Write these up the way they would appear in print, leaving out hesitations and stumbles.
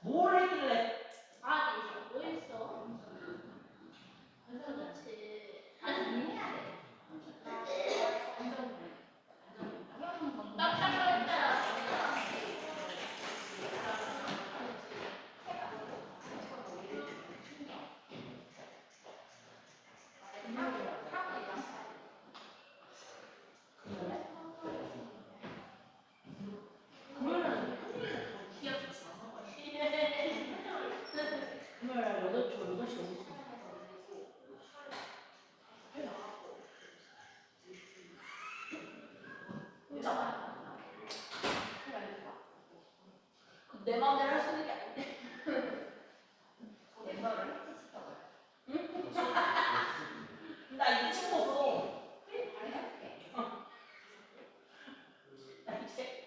뭘 했길래? 아, 네, 뭐 했어? 그렇지. 해야 돼. 딱딱했다. 내 마음대로 할 수 있는 게 아닌데. 내 말을 해주시다고요. 응? 나 이제 친구 없어. 나 이제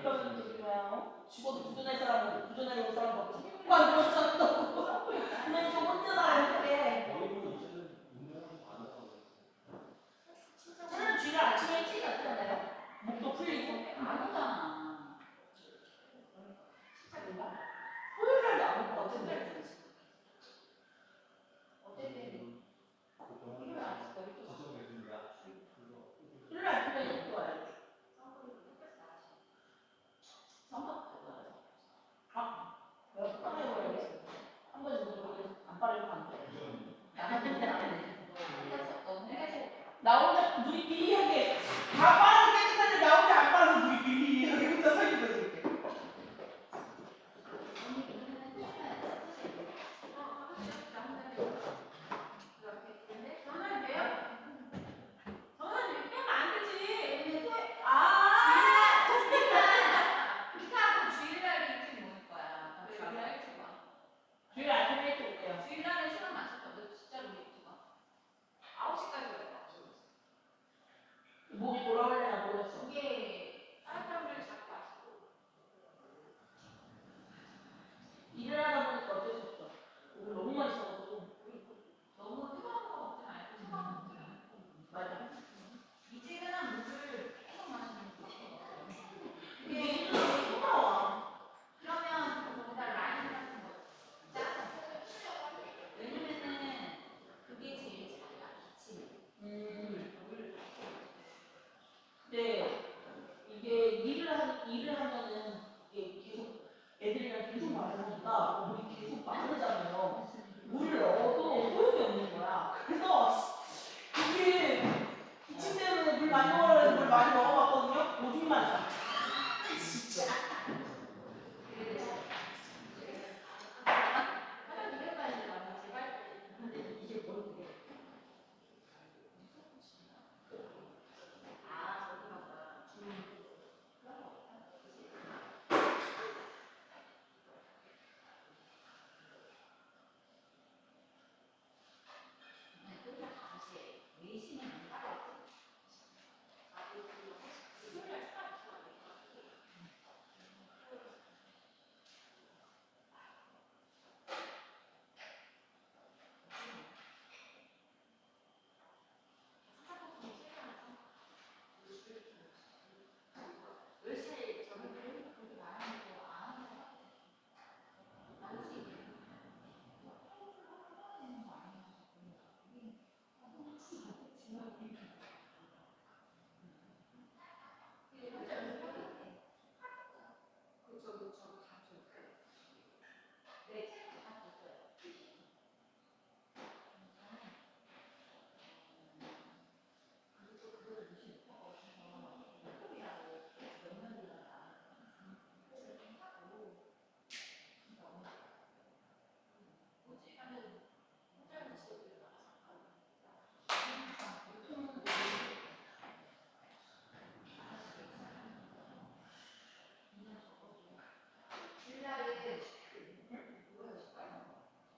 그러면 저기 뭐야? 죽어도 부전할 사람은 부전하려고 사람도 없지. 안 그런 사람도 없고. 그냥 저 혼자 살아야 저는 쥐를 아침에 일찍 났잖아요. 목도 풀리고. 안 오잖아. 토요일날도 안 올 것 같은데. 어쨌든 일요일 아침에 일요일 아침에 일찍 와야지. 아, 내가 빠르게 한 번에 안 빠르면 안 돼. 나 혼자 눈이 비리하게 다 빠르게 깨끗한데 나 혼자 안 빠르서 눈이 비리하게 혼자 서 있는 거지. 주일 아침에 일찍 올게요. 주일날에 시간 맞췄다. 너 진짜로 일찍 와. 9시까지 와야 목이 돌아올려나 모르겠어. 그게 다른 사람들 자꾸 마시고. 일을 하다 보니까 어쩔 수 없어. 오늘 너무 많이 써가지고. 너무 뜨거운 거 먹지 말고 차가운 거 먹지 말고. 맞아. 미지근한 물을 계속 마시는 거. 이게 일을 너무 나와. 그러면 거기다 라임 같은 거 짜서. 왜냐면은 그게 제일 잘 기침이. 근데 이게 일을 하면은 이게 계속 애들이랑 계속 말하니까 물이 계속 마르잖아요. 물을 넣어도 소용이 없는 거야. 그래서 이게 기침 때문에 물 많이 먹으라 해서 물 많이 먹어봤거든요. 오줌만 싸. 진짜. 하나 200까지 나면 제발. 근데 이게 뭘 그래? 아, 저기 봐봐.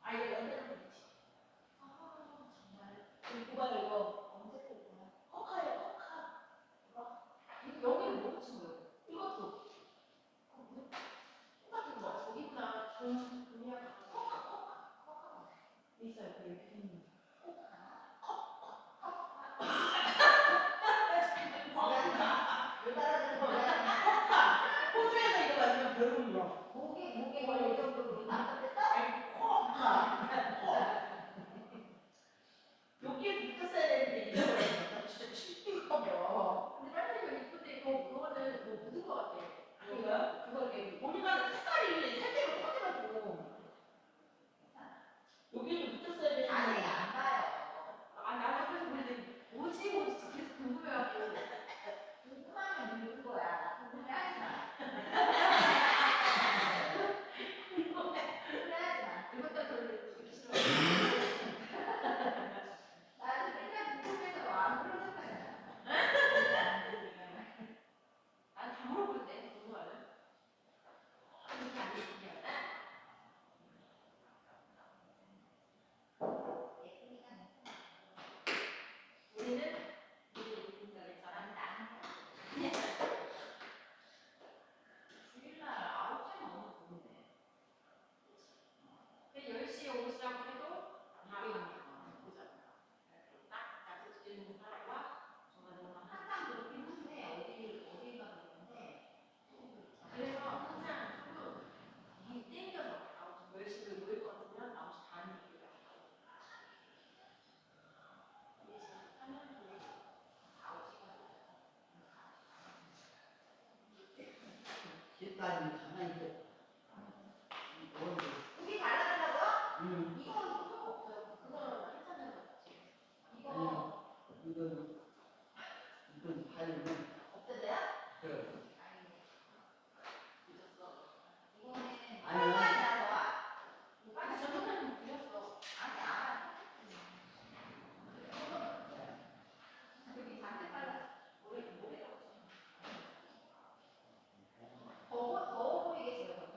아 이거 연대는 이거 이거 커카예요 커카. 여기는 뭐 붙인 거예요? 이것도 똑같은 거. 저기다 그냥 있어요. 그 이렇게 있는 거. 호주에서 이거 마시면 별로 물어. 목이 이 정도로 때까지 가만히 있어. 그게 달라진다고요? 응. 이거는 소용 없어요. 그거는 한참 전에 이거 이건 발은 없애돼요? 그래. 이거는 아니요. 혈관이라서 아니 저번에는 그렸어. 아니 알아. 그게 잔뜩 빨라. 모래라고. 더워 보이게 지어요.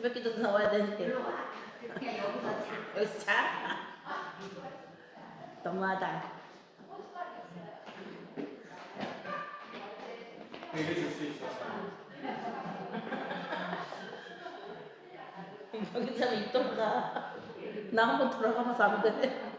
새벽 기도 나와야 되는데. 일로 와. 그냥 여기서 자. 여기서 자? 너무하다. 되게 줄 수 있어. 여기서 있던가. 나 한번 돌아가봐서 안 돼.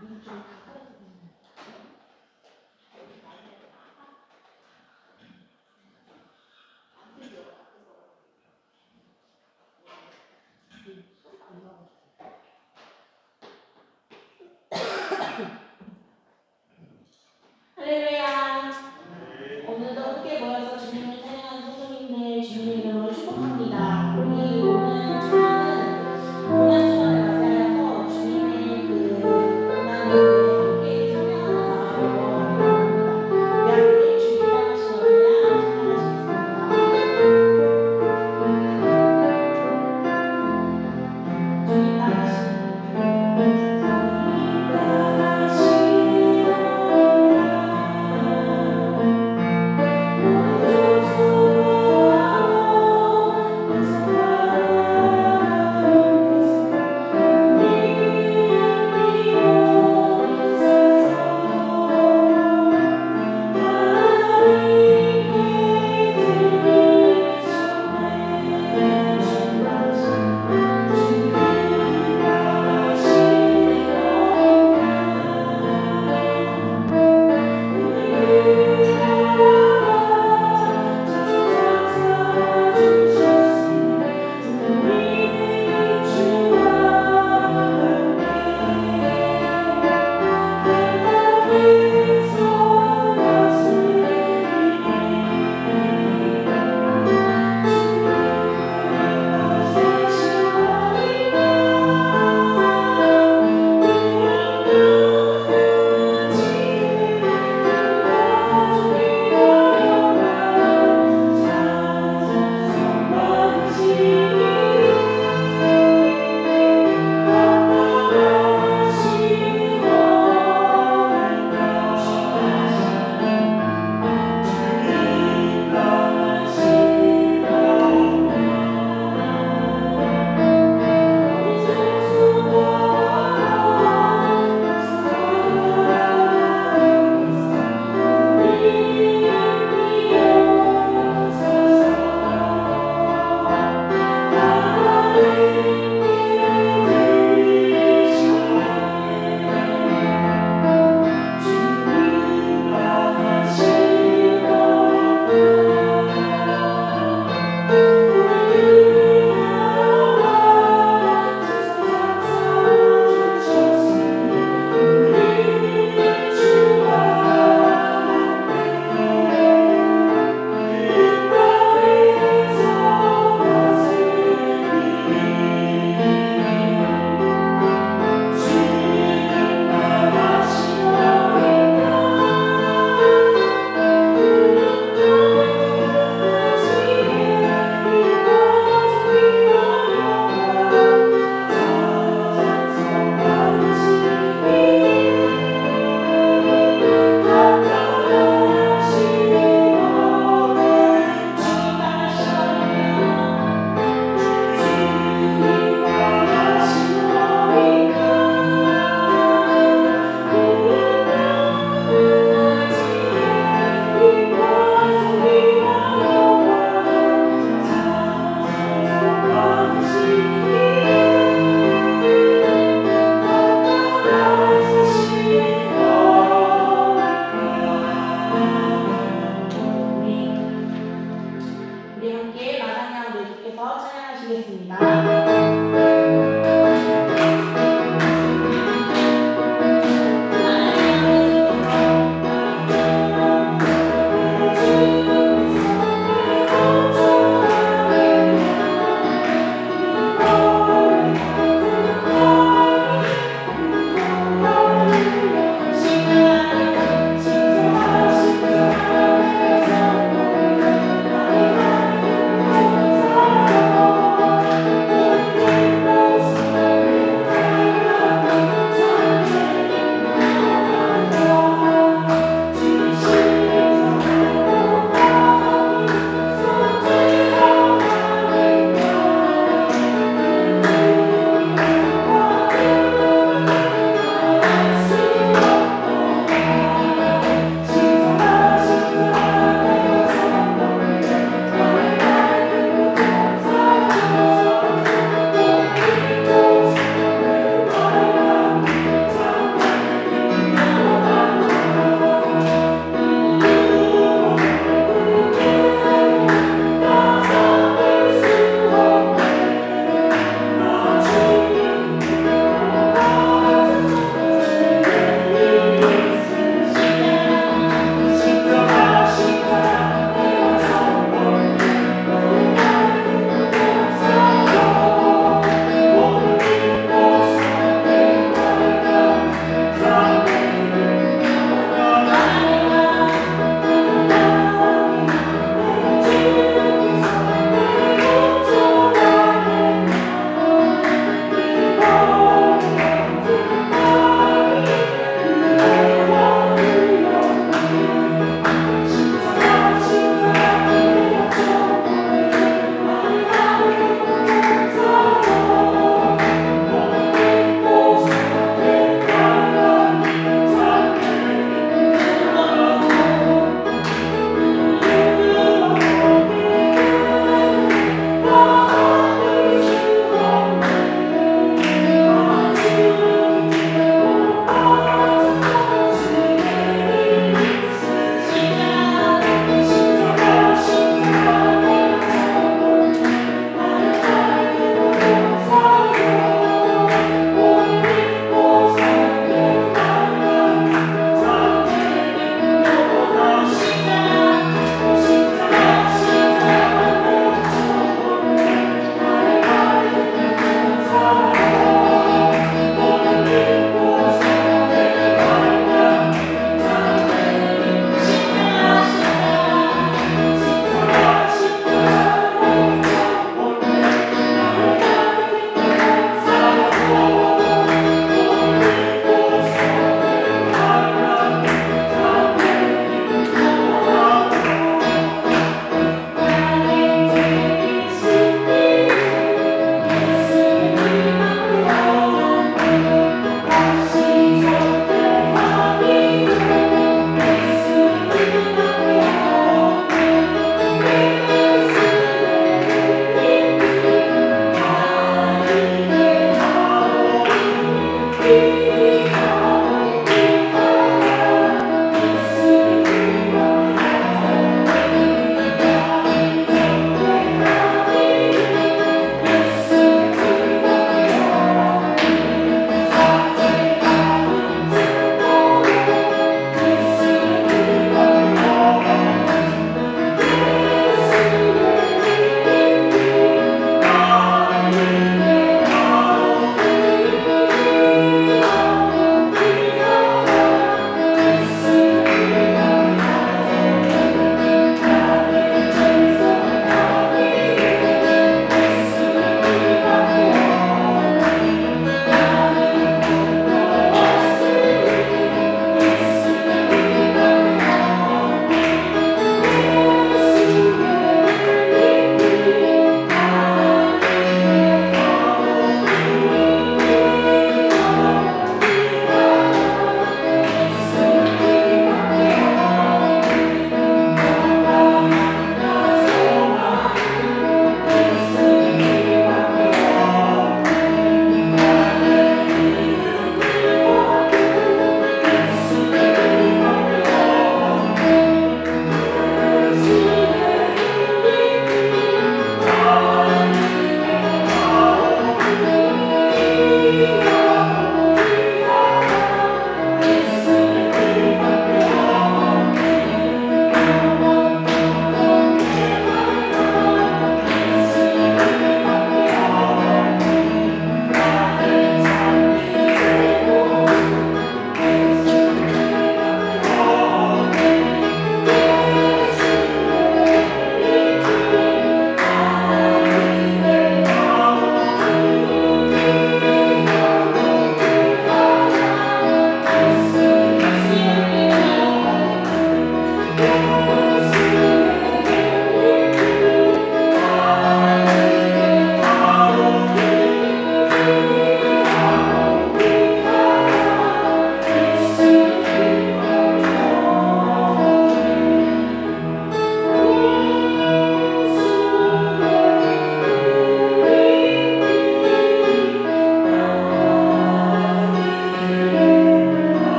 눈좀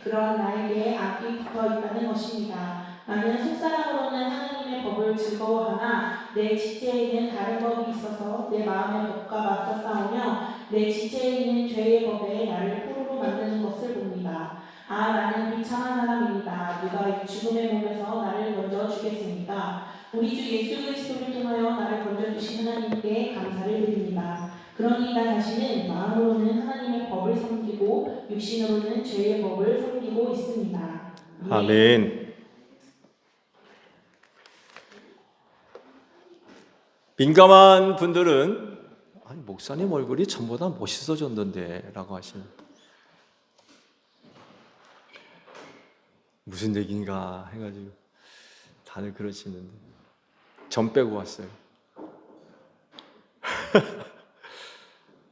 그런 나에게 악이 붙어 있다는 것입니다. 나는 속사람으로는 하나님의 법을 즐거워하나 내 지체에 있는 다른 법이 있어서 내 마음의 법과 맞서 싸우며 내 지체에 있는 죄의 법에 나를 포로로 만드는 것을 봅니다. 아, 나는 비참한 사람입니다. 누가 이 죽음의 몸에서 나를 건져주겠습니까? 우리 주 예수 그리스도를 통하여 나를 건져주신 하나님께 감사를 드립니다. 그러니 나 자신은 마음으로는 하나님의 법을 섬기고 육신으로는 죄의 법을 섬기고 있습니다. 아멘. 민감한 분들은 아니, 목사님 얼굴이 전보다 멋있어졌는데 라고 하시는, 무슨 얘기인가 해가지고 다들 그러시는데 전 빼고 왔어요.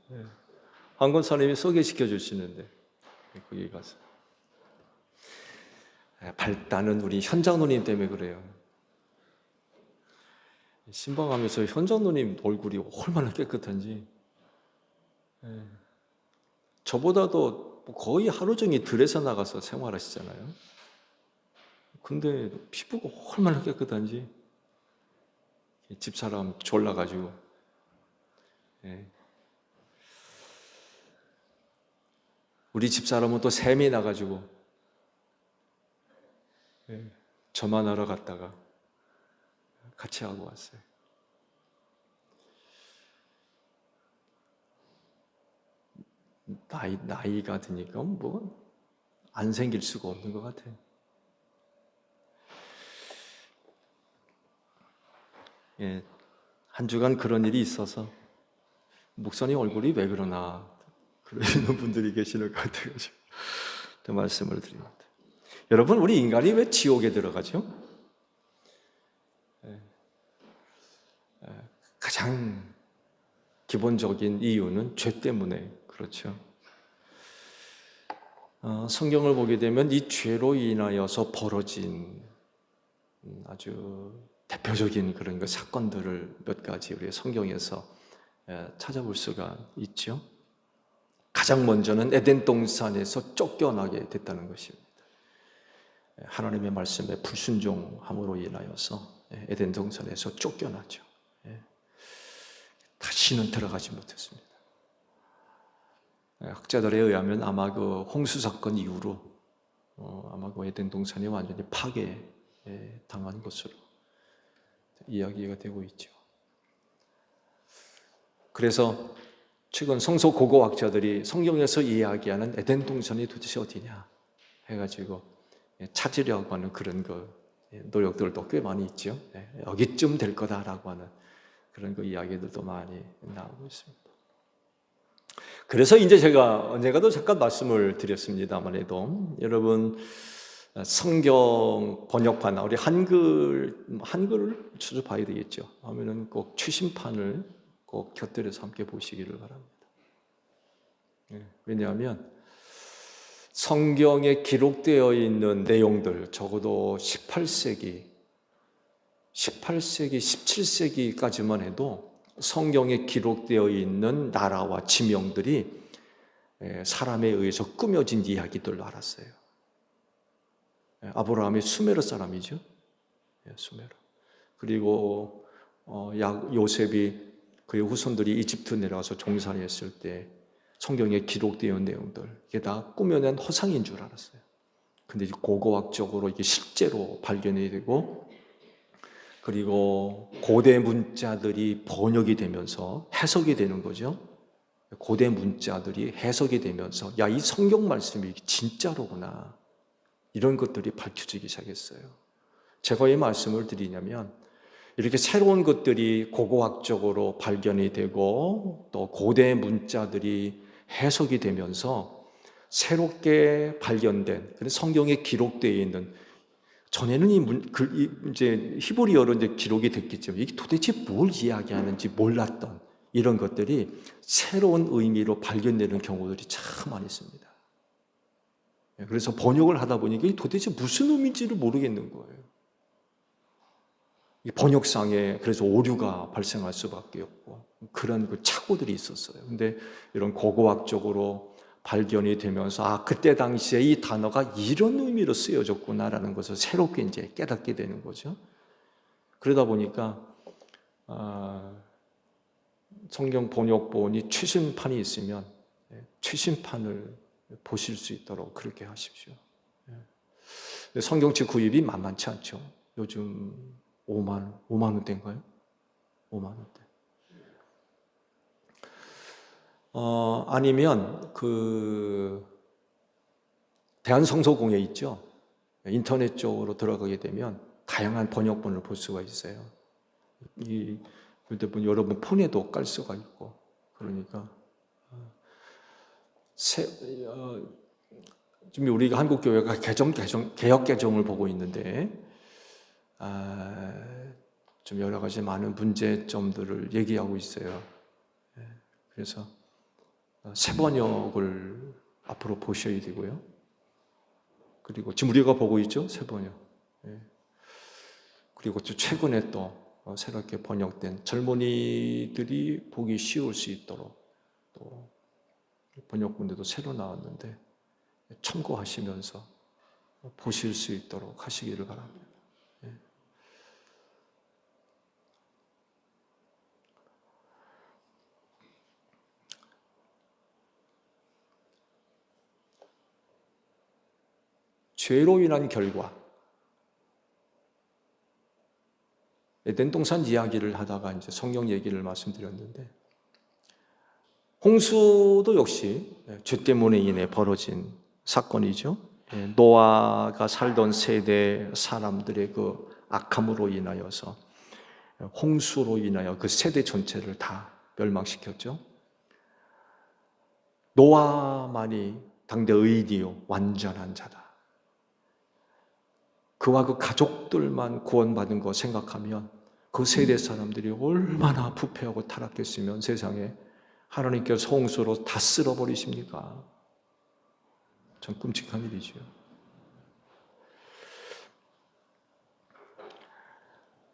네. 한 권사님이 소개시켜 주시는데 거기 가서 발단은 우리 현장노님 때문에 그래요. 신방하면서 현장노님 얼굴이 얼마나 깨끗한지, 저보다도 거의 하루 종일 들에서 나가서 생활하시잖아요. 근데 피부가 얼마나 깨끗한지 집사람 졸라가지고, 우리 집사람은 또 샘이 나가지고 저만 하러 갔다가 같이 하고 왔어요. 나이가 드니까 뭐 안 생길 수가 없는 것 같아요. 한 주간 그런 일이 있어서 목사님 얼굴이 왜 그러나 그러시는 분들이 계시는 것 같아가지고 말씀을 드립니다. 여러분, 우리 인간이 왜 지옥에 들어가죠? 가장 기본적인 이유는 죄 때문에 그렇죠. 성경을 보게 되면 이 죄로 인하여서 벌어진 아주 대표적인 그런 사건들을 몇 가지 우리 성경에서 찾아볼 수가 있죠. 가장 먼저는 에덴 동산에서 쫓겨나게 됐다는 것입니다. 하나님의 말씀에 불순종함으로 인하여서 에덴 동산에서 쫓겨나죠. 다시는 들어가지 못했습니다. 학자들에 의하면 아마 그 홍수 사건 이후로 아마 그 에덴 동산이 완전히 파괴당한 것으로 이야기가 되고 있죠. 그래서 최근 성서 고고학자들이 성경에서 이야기하는 에덴 동산이 도대체 어디냐 해가지고 찾으려고 하는 그런 노력들도 꽤 많이 있죠. 여기쯤 될 거다라고 하는 그런 이야기들도 많이 나오고 있습니다. 그래서 이제 제가 언젠가도 잠깐 말씀을 드렸습니다만 해도 여러분, 성경 번역판, 우리 한글을 찾아봐야 되겠죠. 하면은 꼭 최신판을 꼭 곁들여서 함께 보시기를 바랍니다. 왜냐하면 성경에 기록되어 있는 내용들, 적어도 18세기, 17세기까지만 해도 성경에 기록되어 있는 나라와 지명들이 사람에 의해서 꾸며진 이야기들로 알았어요. 아브라함이 수메르 사람이죠. 수메르. 그리고 요셉이 그의 후손들이 이집트 내려가서 종살이했을 때 성경에 기록되어 있는 내용들, 이게 다 꾸며낸 허상인 줄 알았어요. 근데 고고학적으로 이게 실제로 발견이 되고, 그리고 고대 문자들이 번역이 되면서 해석이 되는 거죠. 고대 문자들이 해석이 되면서 야, 이 성경 말씀이 진짜로구나, 이런 것들이 밝혀지기 시작했어요. 제가 왜 말씀을 드리냐면, 이렇게 새로운 것들이 고고학적으로 발견이 되고 또 고대 문자들이 해석이 되면서 새롭게 발견된 성경에 기록되어 있는, 전에는 이제 히브리어로 이제 기록이 됐겠지만 이게 도대체 뭘 이야기하는지 몰랐던 이런 것들이 새로운 의미로 발견되는 경우들이 참 많이 있습니다. 그래서 번역을 하다 보니까 이게 도대체 무슨 의미인지를 모르겠는 거예요. 번역상에 그래서 오류가 발생할 수밖에 없고 그런 착오들이 있었어요. 근데 이런 고고학적으로 발견이 되면서 그때 당시에 이 단어가 이런 의미로 쓰여졌구나라는 것을 새롭게 이제 깨닫게 되는 거죠. 그러다 보니까 성경 번역본이 최신판이 있으면 최신판을 보실 수 있도록 그렇게 하십시오. 성경책 구입이 만만치 않죠. 요즘 5만 원대인가요? 5만 원대. 아니면 대한성서공회 있죠. 인터넷 쪽으로 들어가게 되면 다양한 번역본을 볼 수가 있어요. 이 휴대폰 여러분 폰에도 깔 수가 있고 그러니까 지금 우리가 한국 교회가 개혁 개정을 보고 있는데 좀 여러 가지 많은 문제점들을 얘기하고 있어요. 그래서 새 번역을 앞으로 보셔야 되고요. 그리고 지금 우리가 보고 있죠, 새 번역. 그리고 또 최근에 또 새롭게 번역된 젊은이들이 보기 쉬울 수 있도록 또 번역본들도 새로 나왔는데 참고하시면서 보실 수 있도록 하시기를 바랍니다. 죄로 인한 결과. 에덴 동산 이야기를 하다가 이제 성경 얘기를 말씀드렸는데, 홍수도 역시 죄 때문에 인해 벌어진 사건이죠. 노아가 살던 세대 사람들의 그 악함으로 인하여서 홍수로 인하여 그 세대 전체를 다 멸망시켰죠. 노아만이 당대 의인이요 완전한 자다. 그와 그 가족들만 구원받은 거 생각하면 그 세대 사람들이 얼마나 부패하고 타락했으면 세상에 하나님께서 홍수로 다 쓸어버리십니까? 참 끔찍한 일이죠.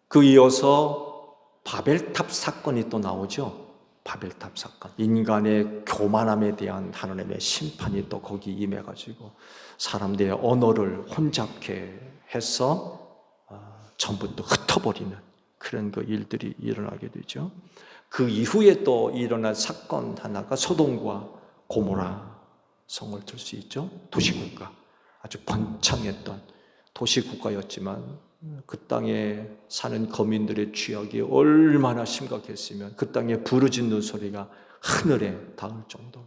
그 이어서 바벨탑 사건이 또 나오죠. 바벨탑 사건. 인간의 교만함에 대한 하나님의 심판이 또 거기 임해가지고 사람들의 언어를 혼잡케 해서 전부 또 흩어버리는 그런 그 일들이 일어나게 되죠. 그 이후에 또 일어난 사건 하나가 소돔과 고모라 성을 들 수 있죠. 도시국가, 아주 번창했던 도시국가였지만 그 땅에 사는 거민들의 죄악이 얼마나 심각했으면 그 땅에 부르짖는 소리가 하늘에 닿을 정도.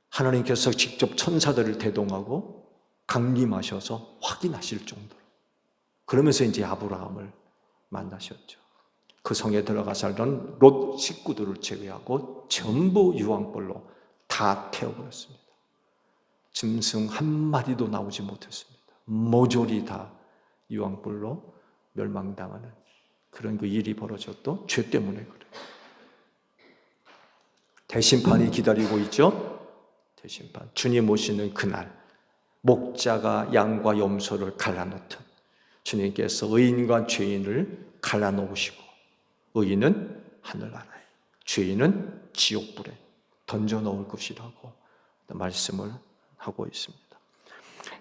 하나님께서 직접 천사들을 대동하고 강림하셔서 확인하실 정도로. 그러면서 이제 아브라함을 만나셨죠. 그 성에 들어가 살던 롯 식구들을 제외하고 전부 유황불로 다 태워버렸습니다. 짐승 한 마리도 나오지 못했습니다. 모조리 다 유황불로 멸망당하는 그런 그 일이 벌어졌던 죄 때문에 그래요. 대심판이 기다리고 있죠. 대심판. 주님 오시는 그날 목자가 양과 염소를 갈라놓듯 주님께서 의인과 죄인을 갈라놓으시고 의인은 하늘나라에 죄인은 지옥불에 던져놓을 것이라고 말씀을 하고 있습니다.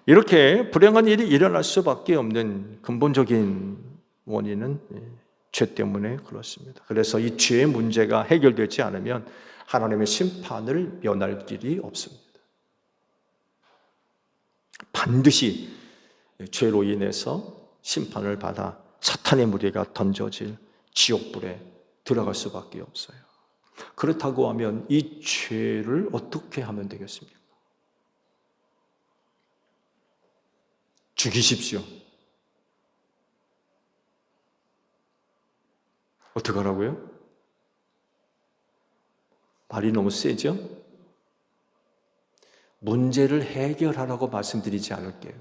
이렇게 불행한 일이 일어날 수밖에 없는 근본적인 원인은 죄 때문에 그렇습니다. 그래서 이 죄의 문제가 해결되지 않으면 하나님의 심판을 면할 길이 없습니다. 반드시 죄로 인해서 심판을 받아 사탄의 무리가 던져질 지옥불에 들어갈 수밖에 없어요. 그렇다고 하면 이 죄를 어떻게 하면 되겠습니까? 죽이십시오. 어떻게 하라고요? 말이 너무 세죠? 문제를 해결하라고 말씀드리지 않을게요.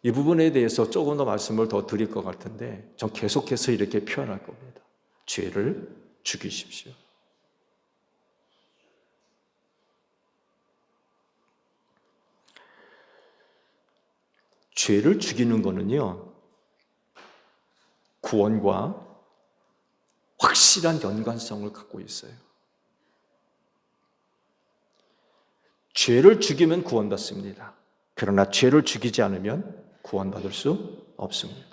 이 부분에 대해서 조금 더 말씀을 더 드릴 것 같은데 전 계속해서 이렇게 표현할 겁니다. 죄를 죽이십시오. 죄를 죽이는 거는요, 구원과 확실한 연관성을 갖고 있어요. 죄를 죽이면 구원받습니다. 그러나 죄를 죽이지 않으면 구원받을 수 없습니다.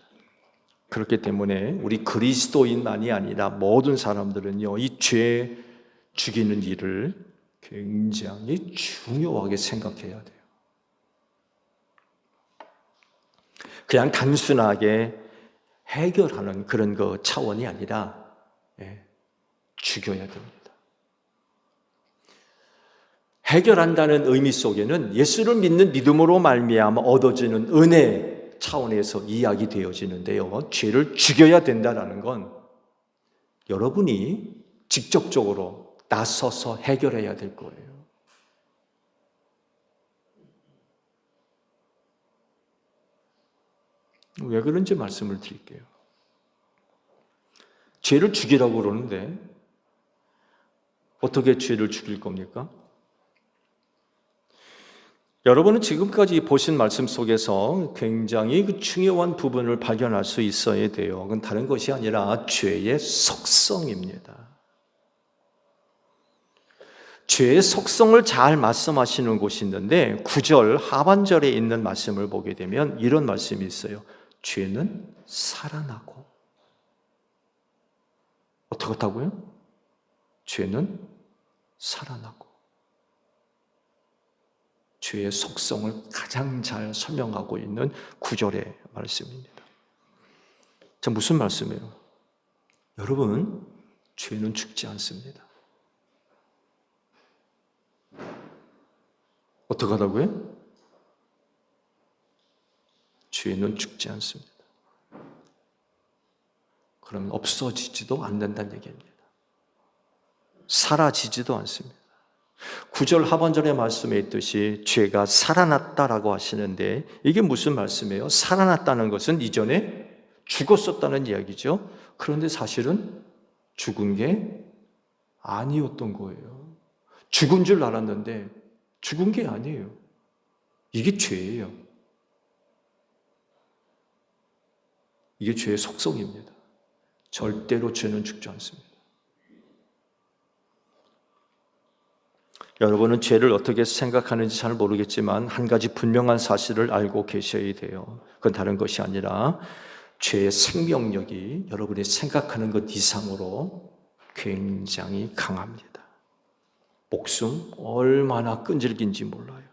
그렇기 때문에 우리 그리스도인만이 아니라 모든 사람들은요, 이 죄 죽이는 일을 굉장히 중요하게 생각해야 돼요. 그냥 단순하게 해결하는 그런 그 차원이 아니라 죽여야 됩니다. 해결한다는 의미 속에는 예수를 믿는 믿음으로 말미암아 얻어지는 은혜 차원에서 이야기되어지는데요. 죄를 죽여야 된다는 건 여러분이 직접적으로 나서서 해결해야 될 거예요. 왜 그런지 말씀을 드릴게요. 죄를 죽이라고 그러는데 어떻게 죄를 죽일 겁니까? 여러분은 지금까지 보신 말씀 속에서 굉장히 중요한 부분을 발견할 수 있어야 돼요. 그건 다른 것이 아니라 죄의 속성입니다. 죄의 속성을 잘 말씀하시는 곳이 있는데 9절 하반절에 있는 말씀을 보게 되면 이런 말씀이 있어요. 죄는 살아나고. 어떻다고요? 죄는 살아나고. 죄의 속성을 가장 잘 설명하고 있는 9절의 말씀입니다. 자, 무슨 말씀이에요? 여러분, 죄는 죽지 않습니다. 어떻게 하다고요? 죄는 죽지 않습니다. 그러면 없어지지도 않는다는 얘기입니다. 사라지지도 않습니다. 9절 하반절의 말씀에 있듯이 죄가 살아났다라고 하시는데 이게 무슨 말씀이에요? 살아났다는 것은 이전에 죽었었다는 이야기죠. 그런데 사실은 죽은 게 아니었던 거예요. 죽은 줄 알았는데 죽은 게 아니에요. 이게 죄예요. 이게 죄의 속성입니다. 절대로 죄는 죽지 않습니다. 여러분은 죄를 어떻게 생각하는지 잘 모르겠지만 한 가지 분명한 사실을 알고 계셔야 돼요. 그건 다른 것이 아니라 죄의 생명력이 여러분이 생각하는 것 이상으로 굉장히 강합니다. 목숨 얼마나 끈질긴지 몰라요.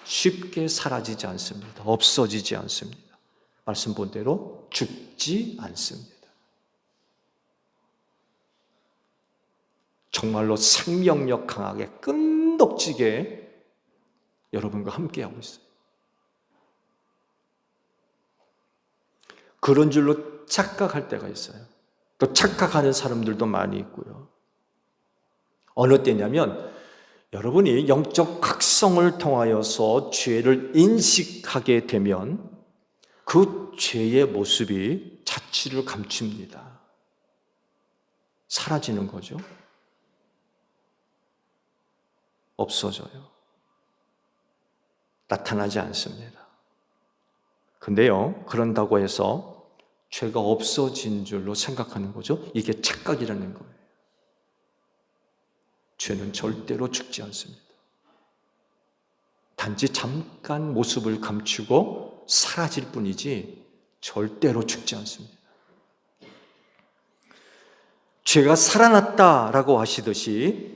쉽게 사라지지 않습니다. 없어지지 않습니다. 말씀 본대로 죽지 않습니다. 정말로 생명력 강하게 끈덕지게 여러분과 함께하고 있어요. 그런 줄로 착각할 때가 있어요. 또 착각하는 사람들도 많이 있고요. 어느 때냐면 여러분이 영적 각성을 통하여서 죄를 인식하게 되면 그 죄의 모습이 자취를 감춥니다. 사라지는 거죠. 없어져요. 나타나지 않습니다. 근데요, 그런다고 해서 죄가 없어진 줄로 생각하는 거죠. 이게 착각이라는 거예요. 죄는 절대로 죽지 않습니다. 단지 잠깐 모습을 감추고 사라질 뿐이지 절대로 죽지 않습니다. 죄가 살아났다라고 하시듯이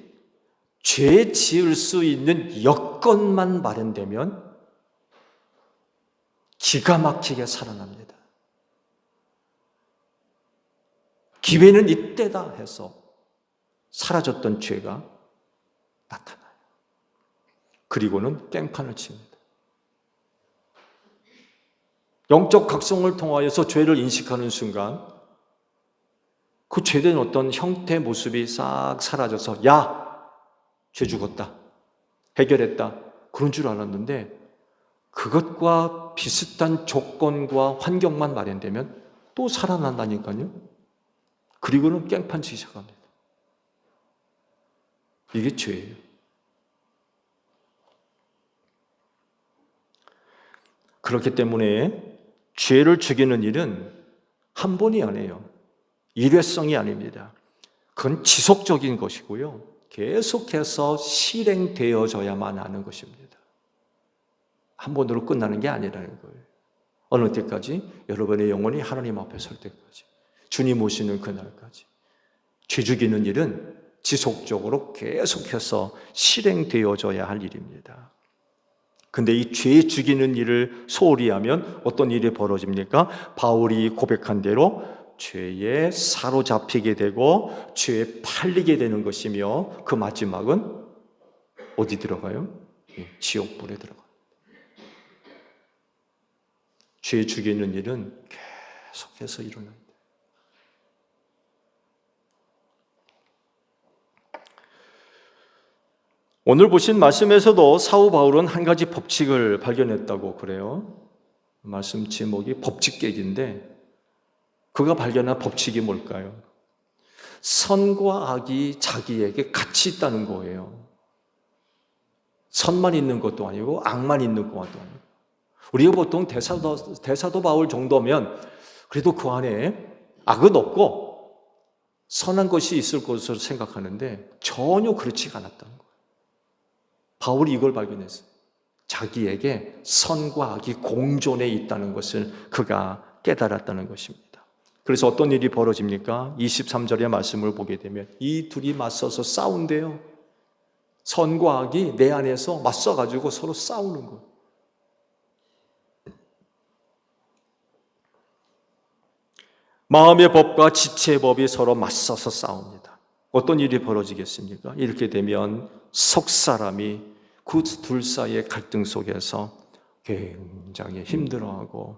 죄 지을 수 있는 여건만 마련되면 기가 막히게 살아납니다. 기회는 이때다 해서 사라졌던 죄가 나타나요. 그리고는 깽판을 칩니다. 영적 각성을 통하여서 죄를 인식하는 순간 그 죄된 어떤 형태 모습이 싹 사라져서 야! 죄 죽었다. 해결했다. 그런 줄 알았는데 그것과 비슷한 조건과 환경만 마련되면 또 살아난다니까요. 그리고는 깽판 치기 시작합니다. 이게 죄예요. 그렇기 때문에 죄를 죽이는 일은 한 번이 아니에요. 일회성이 아닙니다. 그건 지속적인 것이고요. 계속해서 실행되어져야만 하는 것입니다. 한 번으로 끝나는 게 아니라는 거예요. 어느 때까지? 여러분의 영혼이 하나님 앞에 설 때까지. 주님 오시는 그날까지. 죄 죽이는 일은 지속적으로 계속해서 실행되어져야 할 일입니다. 근데 이 죄 죽이는 일을 소홀히 하면 어떤 일이 벌어집니까? 바울이 고백한 대로 죄에 사로잡히게 되고 죄에 팔리게 되는 것이며 그 마지막은 어디 들어가요? 지옥불에 들어가요. 죄 죽이는 일은 계속해서 일어납니다. 오늘 보신 말씀에서도 사도 바울은 한 가지 법칙을 발견했다고 그래요. 말씀 제목이 법칙 깨기인데 그가 발견한 법칙이 뭘까요? 선과 악이 자기에게 같이 있다는 거예요. 선만 있는 것도 아니고 악만 있는 것도 아니고. 우리가 보통 대사도 바울 정도면 그래도 그 안에 악은 없고 선한 것이 있을 것으로 생각하는데 전혀 그렇지가 않았다는 거예요. 바울이 이걸 발견했어요. 자기에게 선과 악이 공존해 있다는 것을 그가 깨달았다는 것입니다. 그래서 어떤 일이 벌어집니까? 23절의 말씀을 보게 되면 이 둘이 맞서서 싸운대요. 선과 악이 내 안에서 맞서가지고 서로 싸우는 거예요. 마음의 법과 지체의 법이 서로 맞서서 싸웁니다. 어떤 일이 벌어지겠습니까? 이렇게 되면 속사람이 그 둘 사이의 갈등 속에서 굉장히 힘들어하고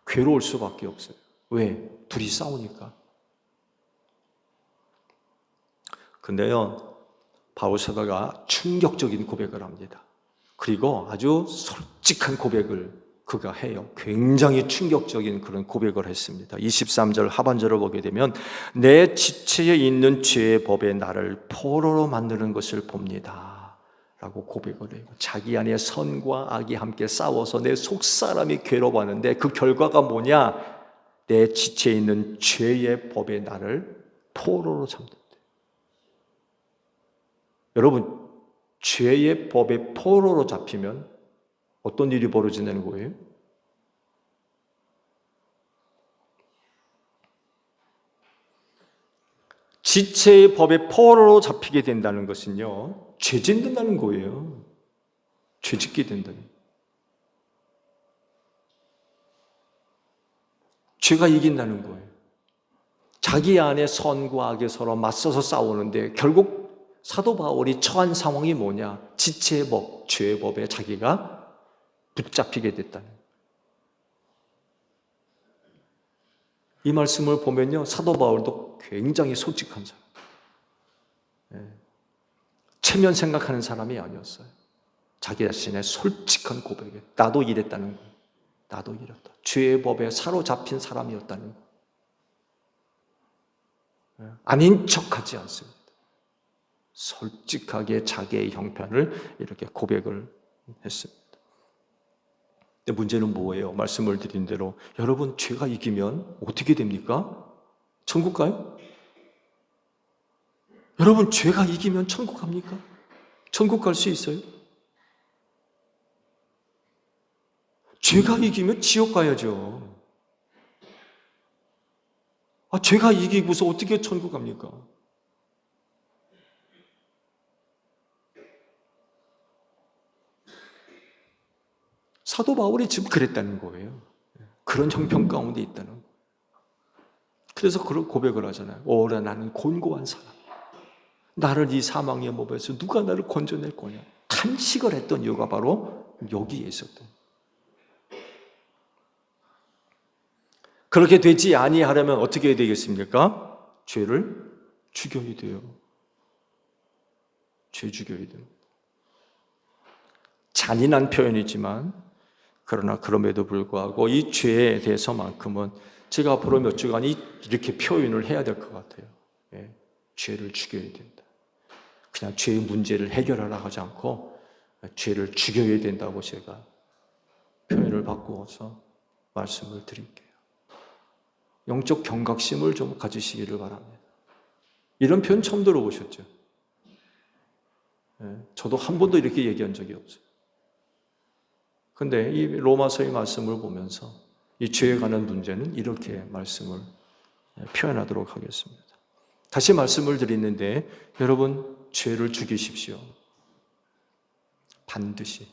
괴로울 수밖에 없어요. 왜? 둘이 싸우니까. 근데요, 바울 사도가 충격적인 고백을 합니다. 그리고 아주 솔직한 고백을 그가 해요. 굉장히 충격적인 그런 고백을 했습니다. 23절 하반절을 보게 되면 내 지체에 있는 죄의 법에 나를 포로로 만드는 것을 봅니다 라고 고백을 해요. 자기 안에 선과 악이 함께 싸워서 내 속사람이 괴로워하는데 그 결과가 뭐냐? 내 지체에 있는 죄의 법에 나를 포로로 삼는다. 여러분, 죄의 법에 포로로 잡히면 어떤 일이 벌어지는 거예요? 지체의 법에 포로로 잡히게 된다는 것은요, 죄 짓는다는 거예요. 죄 짓게 된다는 거예요. 죄가 이긴다는 거예요. 자기 안에 선과 악에 서로 맞서서 싸우는데 결국 사도 바울이 처한 상황이 뭐냐? 지체의 법, 죄의 법에 자기가 붙잡히게 됐다는 거예요. 이 말씀을 보면요, 사도 바울도 굉장히 솔직한 사람. 체면 생각하는 사람이 아니었어요. 자기 자신의 솔직한 고백에 나도 이랬다는 거예요. 나도 이랬다. 죄의 법에 사로잡힌 사람이었다는 거예요. 아닌 척하지 않습니다. 솔직하게 자기의 형편을 이렇게 고백을 했습니다. 근데 문제는 뭐예요? 말씀을 드린 대로 여러분, 죄가 이기면 어떻게 됩니까? 천국 가요? 여러분, 죄가 이기면 천국 갑니까? 천국 갈 수 있어요? 죄가 이기면 지옥 가야죠. 죄가 이기고서 어떻게 천국 갑니까? 사도 바울이 지금 그랬다는 거예요. 그런 형편 가운데 있다는 거예요. 그래서 그런 고백을 하잖아요. 오라 나는 곤고한 사람이야. 나를 이 사망의 몸에서 누가 나를 건져낼 거냐. 탄식을 했던 이유가 바로 여기에 있었던 거예요. 그렇게 되지 아니하려면 어떻게 해야 되겠습니까? 죄를 죽여야 돼요. 죄 죽여야 돼요. 잔인한 표현이지만 그러나 그럼에도 불구하고 이 죄에 대해서만큼은 제가 앞으로 몇 주간 이렇게 표현을 해야 될 것 같아요. 죄를 죽여야 된다. 그냥 죄의 문제를 해결하라 하지 않고 죄를 죽여야 된다고 제가 표현을 바꾸어서 말씀을 드릴게요. 영적 경각심을 좀 가지시기를 바랍니다. 이런 표현 처음 들어보셨죠? 저도 한 번도 이렇게 얘기한 적이 없어요. 근데 이 로마서의 말씀을 보면서 이 죄에 관한 문제는 이렇게 말씀을 표현하도록 하겠습니다. 다시 말씀을 드리는데 여러분, 죄를 죽이십시오. 반드시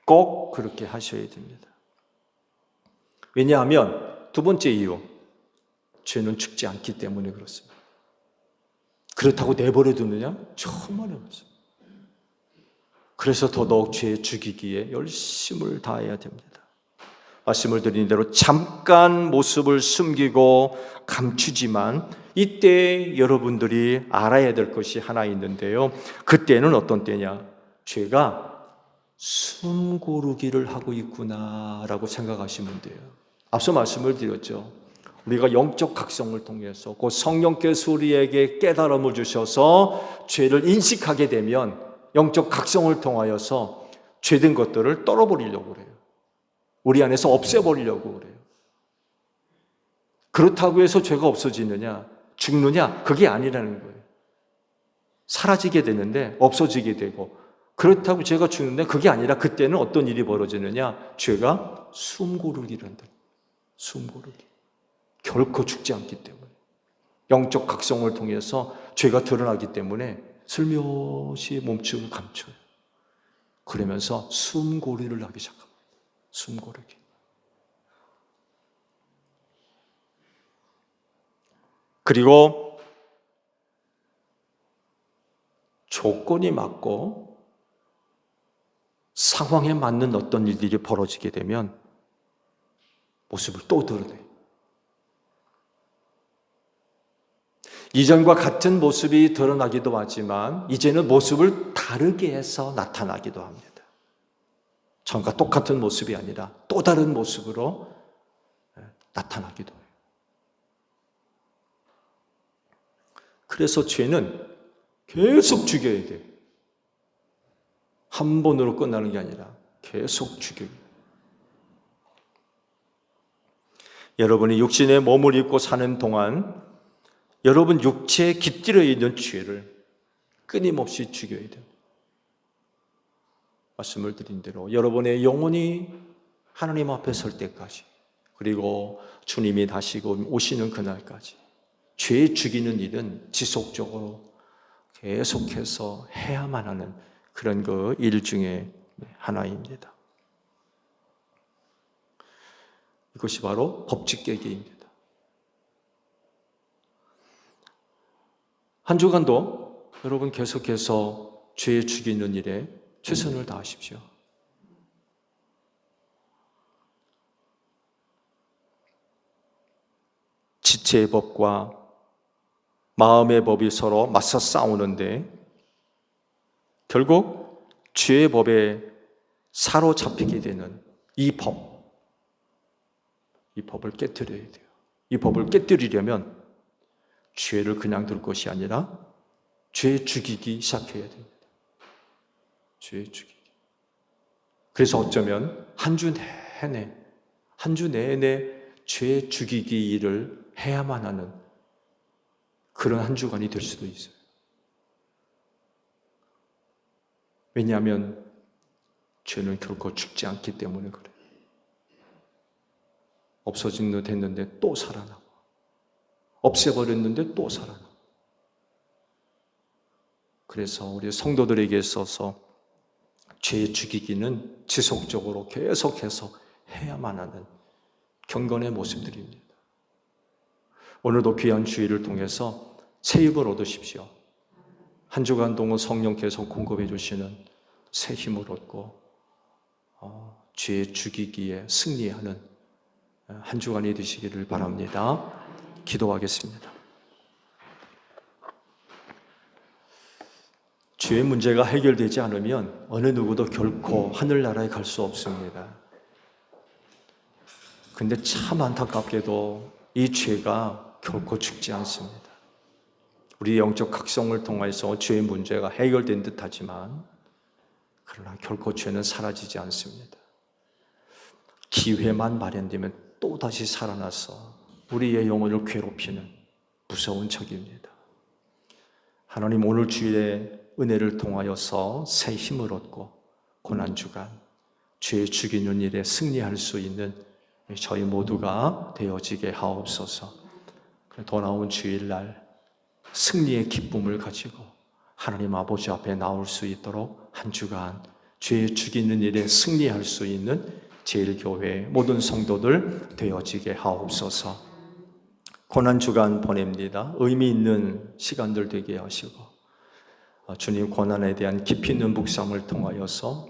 꼭 그렇게 하셔야 됩니다. 왜냐하면 두 번째 이유, 죄는 죽지 않기 때문에 그렇습니다. 그렇다고 내버려 두느냐? 정말 어렵습니다. 그래서 더더욱 죄 죽이기에 열심을 다해야 됩니다. 말씀을 드린 대로 잠깐 모습을 숨기고 감추지만 이때 여러분들이 알아야 될 것이 하나 있는데요. 그때는 어떤 때냐? 죄가 숨고르기를 하고 있구나라고 생각하시면 돼요. 앞서 말씀을 드렸죠. 우리가 영적 각성을 통해서 그 성령께서 우리에게 깨달음을 주셔서 죄를 인식하게 되면 영적 각성을 통하여서 죄된 것들을 떨어버리려고 그래요. 우리 안에서 없애버리려고 그래요. 그렇다고 해서 죄가 없어지느냐, 죽느냐, 그게 아니라는 거예요. 사라지게 되는데 없어지게 되고, 그렇다고 죄가 죽는데 그게 아니라 그때는 어떤 일이 벌어지느냐, 죄가 숨고르기를 한다. 숨고르기. 결코 죽지 않기 때문에, 영적 각성을 통해서 죄가 드러나기 때문에 슬며시 멈추고 감춰요. 그러면서 숨고르기를 하기 시작합니다. 숨고르기. 그리고 조건이 맞고 상황에 맞는 어떤 일들이 벌어지게 되면 모습을 또 드러내요. 이전과 같은 모습이 드러나기도 하지만 이제는 모습을 다르게 해서 나타나기도 합니다. 전과 똑같은 모습이 아니라 또 다른 모습으로 나타나기도 해요. 그래서 죄는 계속 죽여야 돼요. 한 번으로 끝나는 게 아니라 계속 죽여요. 여러분이 육신의 몸을 입고 사는 동안 여러분 육체에 깃들어 있는 죄를 끊임없이 죽여야 돼요. 말씀을 드린 대로 여러분의 영혼이 하나님 앞에 설 때까지, 그리고 주님이 다시 오시는 그날까지 죄 죽이는 일은 지속적으로 계속해서 해야만 하는 그런 그 일 중에 하나입니다. 이것이 바로 법칙 깨기입니다. 한 주간도 여러분 계속해서 죄 죽이는 일에 최선을 다하십시오. 지체의 법과 마음의 법이 서로 맞서 싸우는데 결국 죄의 법에 사로잡히게 되는 이 법을 깨뜨려야 돼요. 이 법을 깨뜨리려면 죄를 그냥 둘 것이 아니라 죄 죽이기 시작해야 됩니다. 죄 죽이기. 그래서 어쩌면 한 주 내내 죄 죽이기 일을 해야만 하는 그런 한 주간이 될 수도 있어요. 왜냐하면 죄는 결코 죽지 않기 때문에 그래요. 없어진 듯 했는데 또 살아나고, 없애버렸는데 또 살아나고. 그래서 우리 성도들에게 있어서 죄 죽이기는 지속적으로 계속해서 해야만 하는 경건의 모습들입니다. 오늘도 귀한 주일을 통해서 새 힘을 얻으십시오. 한 주간 동안 성령께서 공급해 주시는 새 힘을 얻고 죄 죽이기에 승리하는 한 주간이 되시기를 바랍니다. 기도하겠습니다. 죄의 문제가 해결되지 않으면 어느 누구도 결코 하늘나라에 갈 수 없습니다. 근데 참 안타깝게도 이 죄가 결코 죽지 않습니다. 우리 영적 각성을 통해서 죄의 문제가 해결된 듯하지만 그러나 결코 죄는 사라지지 않습니다. 기회만 마련되면 또다시 살아나서 우리의 영혼을 괴롭히는 무서운 적입니다. 하나님, 오늘 주일에 은혜를 통하여서 새 힘을 얻고 고난주간 죄 죽이는 일에 승리할 수 있는 저희 모두가 되어지게 하옵소서. 돌아온 주일날 승리의 기쁨을 가지고 하나님 아버지 앞에 나올 수 있도록 한 주간 죄 죽이는 일에 승리할 수 있는 제일교회 모든 성도들 되어지게 하옵소서. 고난주간 보냅니다. 의미 있는 시간들 되게 하시고 주님 고난에 대한 깊이 있는 묵상을 통하여서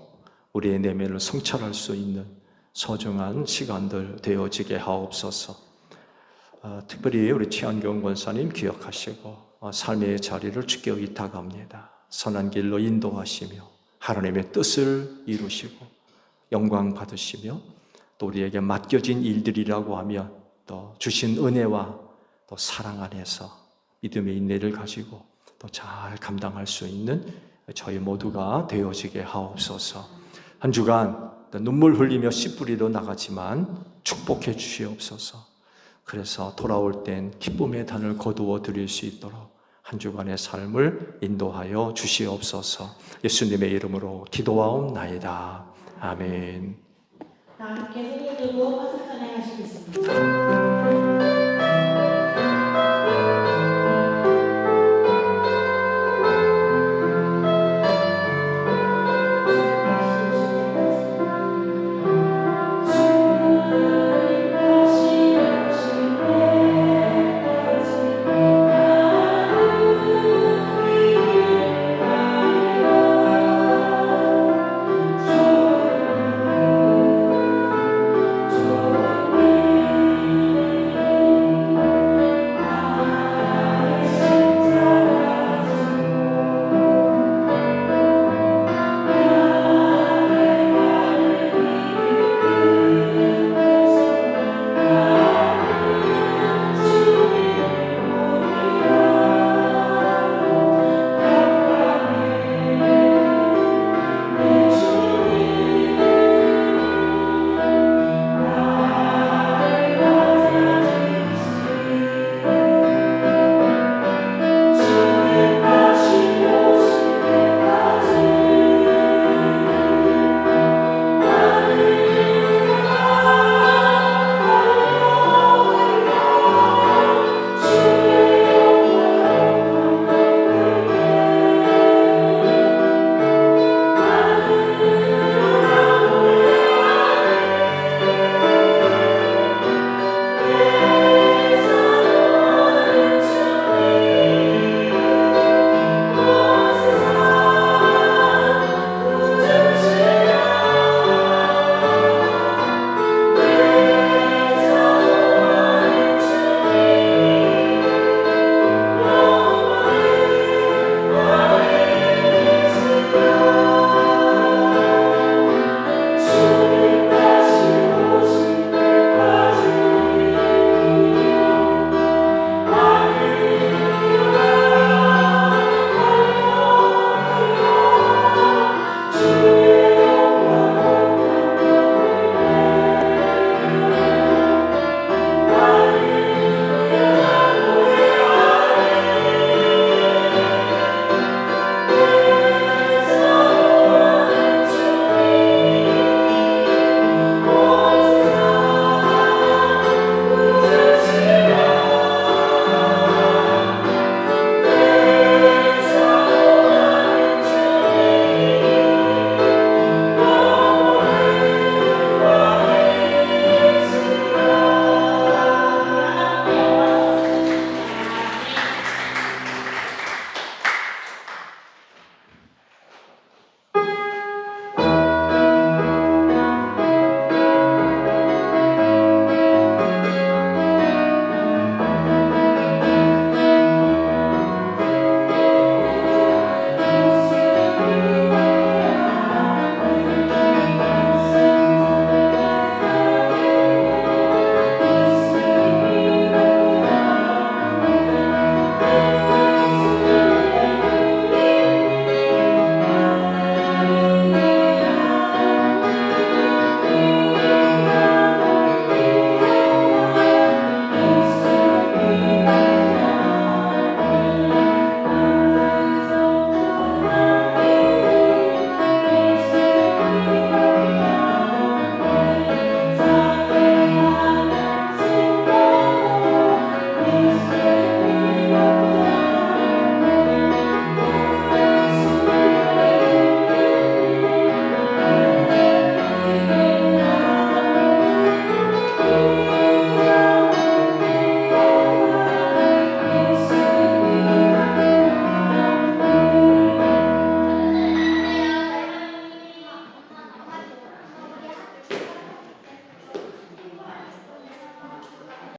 우리의 내면을 성찰할 수 있는 소중한 시간들 되어지게 하옵소서. 특별히 우리 최한경 권사님 기억하시고 삶의 자리를 주께 의탁합니다. 선한 길로 인도하시며 하나님의 뜻을 이루시고 영광 받으시며 또 우리에게 맡겨진 일들이라고 하면 또 주신 은혜와 또 사랑 안에서 믿음의 인내를 가지고 또 잘 감당할 수 있는 저희 모두가 되어지게 하옵소서. 한 주간 눈물 흘리며 씨 뿌리러 나가지만 축복해 주시옵소서. 그래서 돌아올 땐 기쁨의 단을 거두어 드릴 수 있도록 한 주간의 삶을 인도하여 주시옵소서. 예수님의 이름으로 기도하옵나이다. 아멘. 다 함께 손을 들고 화석 찬양하시겠습니다.